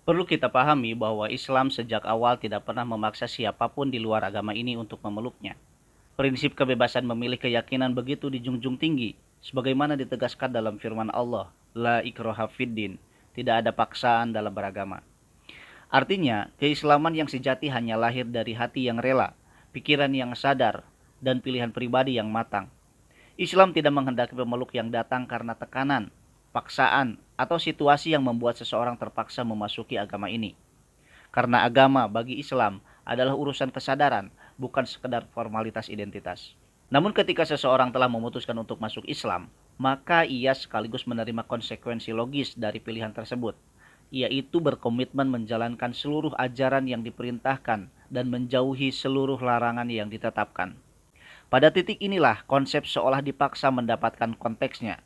Perlu kita pahami bahwa Islam sejak awal tidak pernah memaksa siapapun di luar agama ini untuk memeluknya. Prinsip kebebasan memilih keyakinan begitu dijunjung tinggi, sebagaimana ditegaskan dalam firman Allah, La ikraha fiddin, tidak ada paksaan dalam beragama. Artinya, keislaman yang sejati hanya lahir dari hati yang rela, pikiran yang sadar, dan pilihan pribadi yang matang. Islam tidak menghendaki pemeluk yang datang karena tekanan, paksaan, atau situasi yang membuat seseorang terpaksa memasuki agama ini. Karena agama bagi Islam adalah urusan kesadaran, bukan sekedar formalitas identitas. Namun ketika seseorang telah memutuskan untuk masuk Islam, maka ia sekaligus menerima konsekuensi logis dari pilihan tersebut, yaitu berkomitmen menjalankan seluruh ajaran yang diperintahkan dan menjauhi seluruh larangan yang ditetapkan. Pada titik inilah konsep seolah dipaksa mendapatkan konteksnya.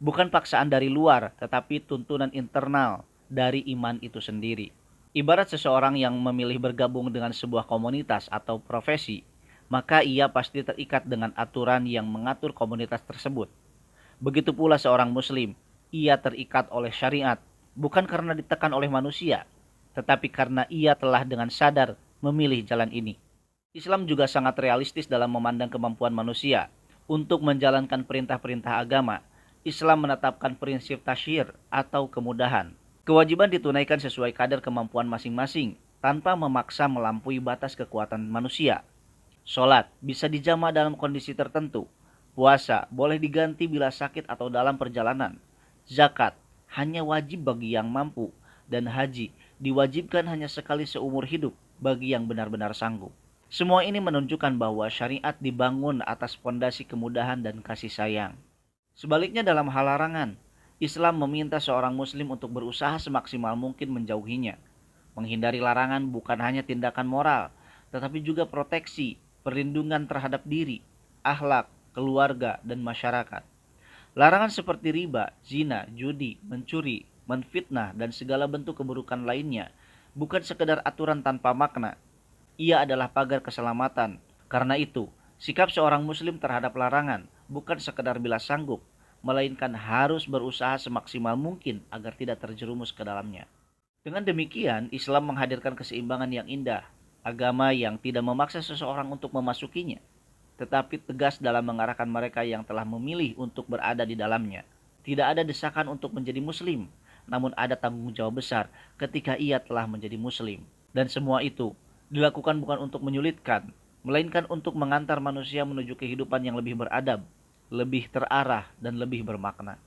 Bukan paksaan dari luar, tetapi tuntunan internal dari iman itu sendiri. Ibarat seseorang yang memilih bergabung dengan sebuah komunitas atau profesi, maka ia pasti terikat dengan aturan yang mengatur komunitas tersebut. Begitu pula seorang muslim, ia terikat oleh syariat, bukan karena ditekan oleh manusia, tetapi karena ia telah dengan sadar memilih jalan ini. Islam juga sangat realistis dalam memandang kemampuan manusia. Untuk menjalankan perintah-perintah agama, Islam menetapkan prinsip tasyir atau kemudahan. Kewajiban ditunaikan sesuai kadar kemampuan masing-masing, tanpa memaksa melampaui batas kekuatan manusia. Sholat bisa dijama dalam kondisi tertentu. Puasa boleh diganti bila sakit atau dalam perjalanan. Zakat hanya wajib bagi yang mampu, dan haji diwajibkan hanya sekali seumur hidup bagi yang benar-benar sanggup. Semua ini menunjukkan bahwa syariat dibangun atas fondasi kemudahan dan kasih sayang. Sebaliknya dalam hal larangan, Islam meminta seorang muslim untuk berusaha semaksimal mungkin menjauhinya. Menghindari larangan bukan hanya tindakan moral, tetapi juga proteksi, perlindungan terhadap diri, akhlak, keluarga, dan masyarakat. Larangan seperti riba, zina, judi, mencuri, menfitnah, dan segala bentuk keburukan lainnya bukan sekedar aturan tanpa makna. Ia adalah pagar keselamatan. Karena itu, sikap seorang muslim terhadap larangan bukan sekedar bila sanggup, melainkan harus berusaha semaksimal mungkin agar tidak terjerumus ke dalamnya. Dengan demikian, Islam menghadirkan keseimbangan yang indah, agama yang tidak memaksa seseorang untuk memasukinya, tetapi tegas dalam mengarahkan mereka yang telah memilih untuk berada di dalamnya. Tidak ada desakan untuk menjadi muslim, namun ada tanggung jawab besar ketika ia telah menjadi muslim. Dan semua itu dilakukan bukan untuk menyulitkan, melainkan untuk mengantar manusia menuju kehidupan yang lebih beradab, lebih terarah, dan lebih bermakna.